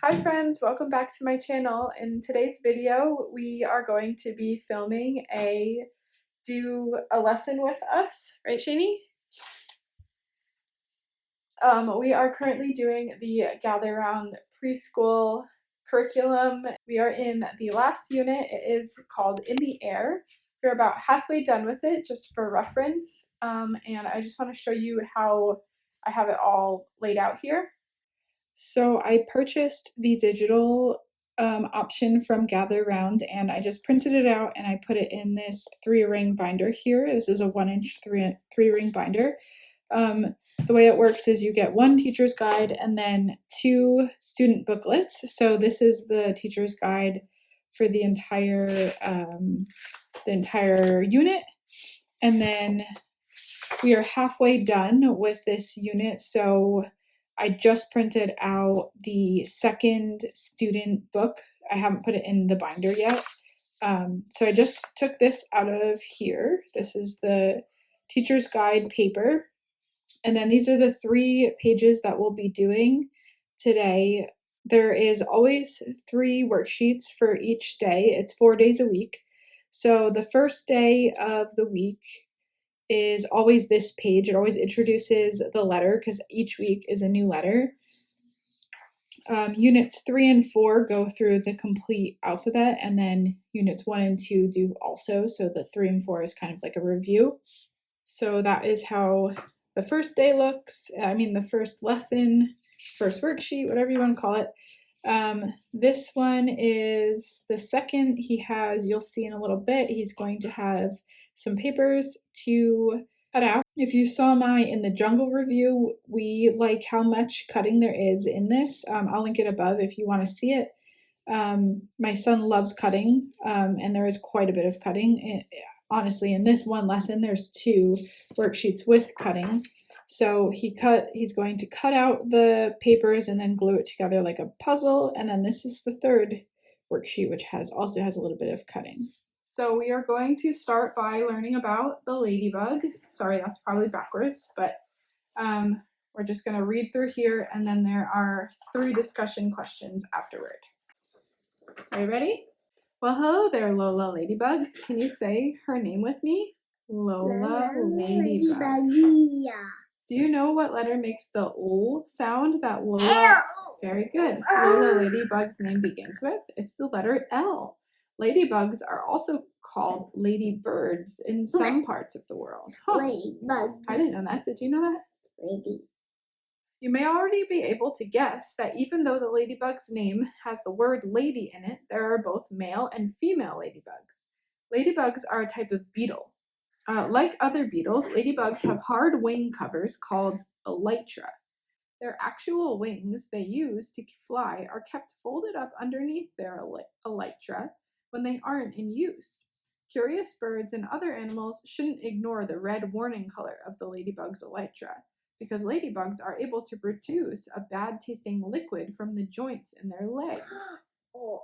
Hi friends, welcome back to my channel. In today's video, we are going to be filming do a lesson with us, right Shani? We are currently doing the Gather Round Preschool curriculum. We are in the last unit. It is called In the Air. We're about halfway done with it, just for reference. And I just want to show you how I have it all laid out here. So I purchased the digital option from Gather Round, and I just printed it out and I put it in this 3-ring binder here. This is a 1-inch 3-ring binder. The way it works is you get one teacher's guide and then 2 student booklets. So this is the teacher's guide for the entire unit, and then we are halfway done with this unit. So I just printed out the second student book. I haven't put it in the binder yet. So I just took this out of here. This is the teacher's guide paper. And then these are the 3 pages that we'll be doing today. There is always 3 worksheets for each day. It's 4 days a week. So the first day of the week is always this page. It always introduces the letter because each week is a new letter. Units 3 and 4 go through the complete alphabet, and then units 1 and 2 do also. So the 3 and 4 is kind of like a review. So that is how the first day looks. The first lesson, first worksheet, whatever you want to call it. This one is the second. You'll see in a little bit, he's going to have some papers to cut out. If you saw in the jungle review, we like how much cutting there is in this. I'll link it above if you want to see it. My son loves cutting, and there is quite a bit of cutting. Honestly, in this one lesson, there's 2 worksheets with cutting. So he's going to cut out the papers and then glue it together like a puzzle. And then this is the 3rd worksheet, which also has a little bit of cutting. So we are going to start by learning about the ladybug. Sorry, that's probably backwards, but we're just going to read through here, and then there are 3 discussion questions afterward. Are you ready? Well, hello there, Lola Ladybug. Can you say her name with me? Lola Ladybug. Yeah. Do you know what letter makes the L sound that Lola? Very good. Lola Ladybug's name begins with? It's the letter L. Ladybugs are also called ladybirds in some parts of the world. Huh. Ladybug. I didn't know that. Did you know that? Lady. You may already be able to guess that even though the ladybug's name has the word lady in it, there are both male and female ladybugs. Ladybugs are a type of beetle. Like other beetles, ladybugs have hard wing covers called elytra. Their actual wings they use to fly are kept folded up underneath their elytra when they aren't in use. Curious birds and other animals shouldn't ignore the red warning color of the ladybug's elytra, because ladybugs are able to produce a bad-tasting liquid from the joints in their legs. Oh,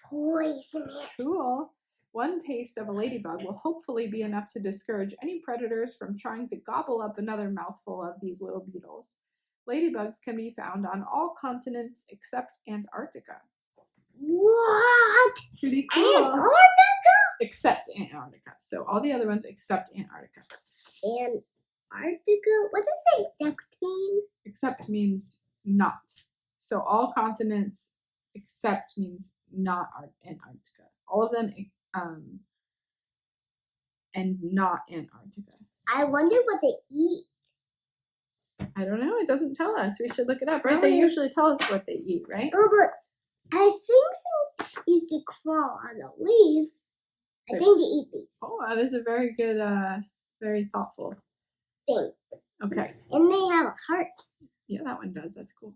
poisonous. Cool. One taste of a ladybug will hopefully be enough to discourage any predators from trying to gobble up another mouthful of these little beetles. Ladybugs can be found on all continents except Antarctica. What? Pretty cool. Antarctica? Except Antarctica. So all the other ones except Antarctica. Antarctica? What does except mean? Except means not. So all continents except means not Antarctica. All of them and not Antarctica. I wonder what they eat. I don't know. It doesn't tell us. We should look it up, right? They usually tell us what they eat, right? Oh, but I think since you used to crawl on a leaf, I think they eat leaves. Oh, that is a very good, very thoughtful thing. Okay. And they have a heart. Yeah, that one does. That's cool.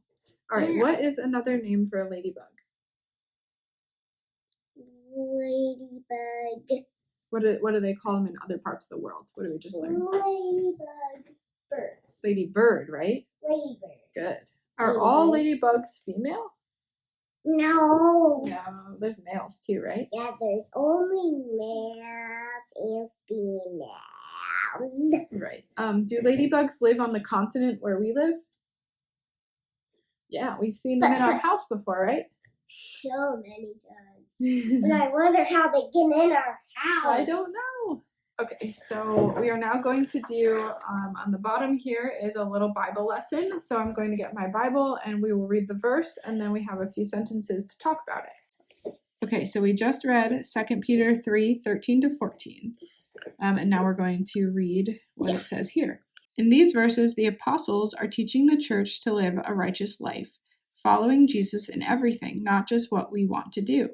All right. Yeah. What is another name for a ladybug? Ladybug. What do they call them in other parts of the world? What do we just learn? Ladybug bird. Ladybird, right? Ladybird. Good. Are all ladybugs female? No. No, there's males too, right? Yeah, there's only males and females. Right. Do ladybugs live on the continent where we live? Yeah, we've seen them in our house before, right? So many times. But I wonder how they get in our house. I don't know. Okay, so we are now going to do, on the bottom here is a little Bible lesson. So I'm going to get my Bible and we will read the verse and then we have a few sentences to talk about it. Okay, so we just read 2 Peter 3:13-14. And now we're going to read what it says here. In these verses, the apostles are teaching the church to live a righteous life, following Jesus in everything, not just what we want to do.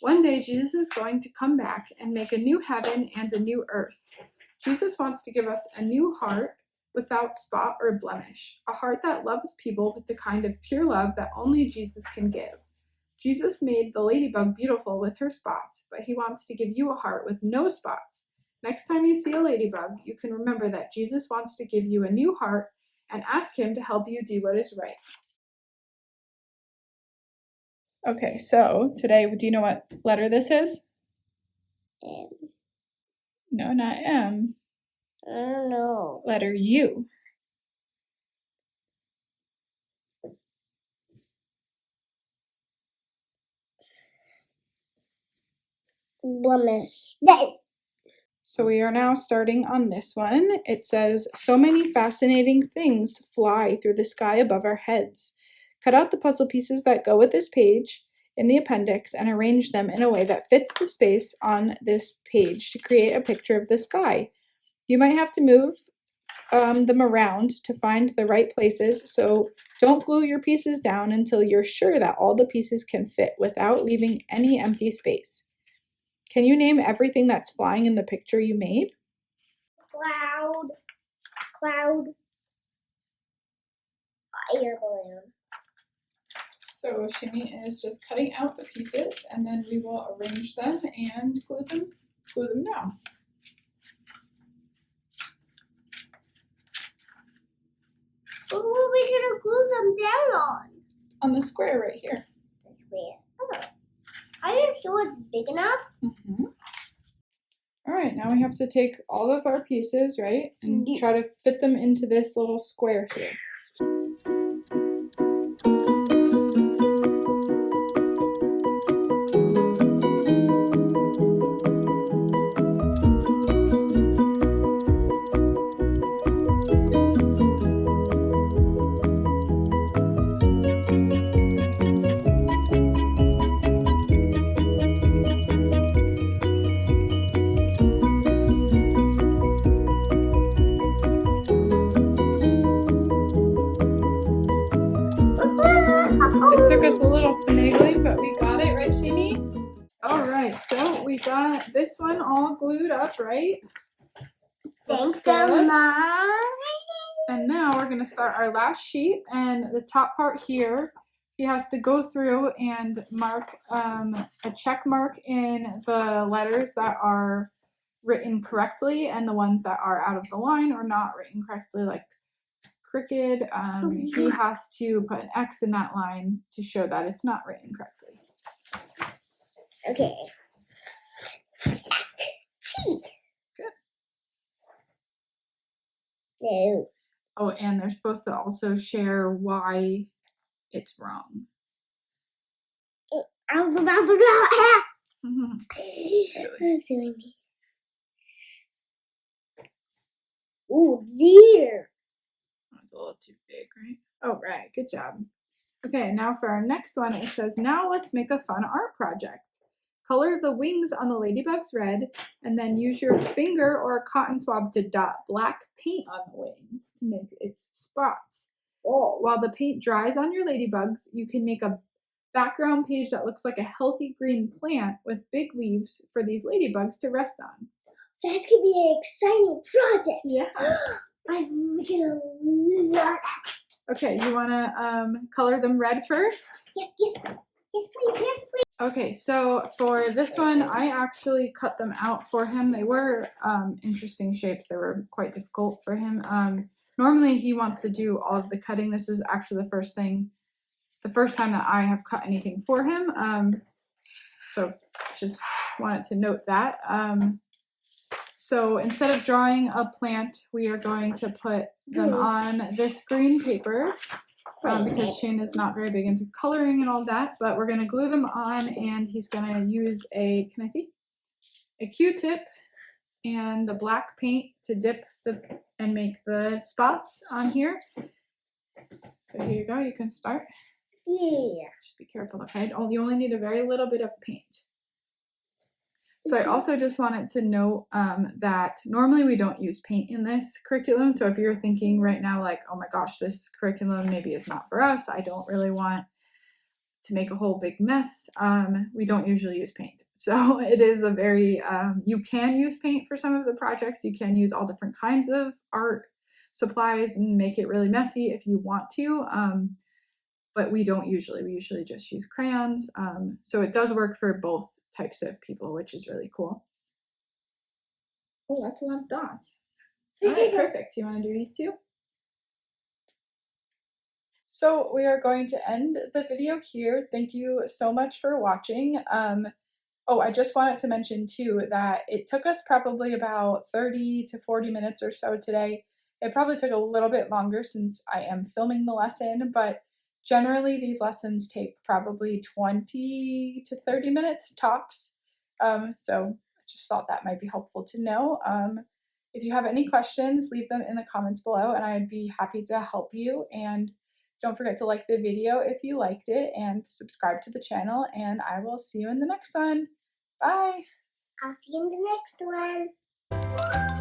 One day, Jesus is going to come back and make a new heaven and a new earth. Jesus wants to give us a new heart without spot or blemish, a heart that loves people with the kind of pure love that only Jesus can give. Jesus made the ladybug beautiful with her spots, but he wants to give you a heart with no spots. Next time you see a ladybug, you can remember that Jesus wants to give you a new heart and ask him to help you do what is right. Okay, so today, do you know what letter this is? M. No, not M. I don't know. Letter U. Blemish. So we are now starting on this one. It says, so many fascinating things fly through the sky above our heads. Cut out the puzzle pieces that go with this page in the appendix and arrange them in a way that fits the space on this page to create a picture of the sky. You might have to move them around to find the right places, so don't glue your pieces down until you're sure that all the pieces can fit without leaving any empty space. Can you name everything that's flying in the picture you made? Cloud, air balloon. So Shimmy is just cutting out the pieces and then we will arrange them and glue them down. What were we gonna glue them down on? On the square right here. The square. Oh. Are you sure it's big enough? Mm-hmm. All right, now we have to take all of our pieces, right, and try to fit them into this little square here. It took us a little finagling, but we got it, right, Shimmy? All right, so we got this one all glued up, right? Thanks so much. And now we're gonna start our last sheet, and the top part here, he has to go through and mark a check mark in the letters that are written correctly and the ones that are out of the line or not written correctly, like crooked. He has to put an X in that line to show that it's not written correctly. Okay. Good. No. Oh, and they're supposed to also share why it's wrong. I was about to go F. Really? Oh dear. That's a little too big, right? Oh, right. Good job. Okay, now for our next one, it says, now let's make a fun art project. Color the wings on the ladybugs red, and then use your finger or a cotton swab to dot black paint on the wings to make its spots. Oh. While the paint dries on your ladybugs, you can make a background page that looks like a healthy green plant with big leaves for these ladybugs to rest on. That could be an exciting project. Yeah. I'm gonna love that. Okay, you wanna color them red first? Yes, please. Okay, so for this one, I actually cut them out for him. They were interesting shapes. They were quite difficult for him. Normally he wants to do all of the cutting. This is actually the first time that I have cut anything for him. So just wanted to note that. So instead of drawing a plant, we are going to put them on this green paper. because Shane is not very big into coloring and all that, but we're gonna glue them on, and he's gonna use a Q-tip and the black paint to dip and make the spots on here. So here you go, you can start. Yeah. Just be careful, okay? You only need a very little bit of paint. So I also just wanted to note that normally we don't use paint in this curriculum. So if you're thinking right now like, oh my gosh, this curriculum maybe is not for us, I don't really want to make a whole big mess, we don't usually use paint. So it is a very, you can use paint for some of the projects. You can use all different kinds of art supplies and make it really messy if you want to. But we usually just use crayons. So it does work for both types of people, which is really cool. Oh, that's a lot of dots. All right, perfect. You want to do these two? So we are going to end the video here. Thank you so much for watching. Oh, I just wanted to mention too that it took us probably about 30 to 40 minutes or so today. It probably took a little bit longer since I am filming the lesson, but generally these lessons take probably 20 to 30 minutes tops. So I just thought that might be helpful to know. If you have any questions, leave them in the comments below and I'd be happy to help you. And don't forget to like the video if you liked it and subscribe to the channel, and I will see you in the next one. Bye! I'll see you in the next one.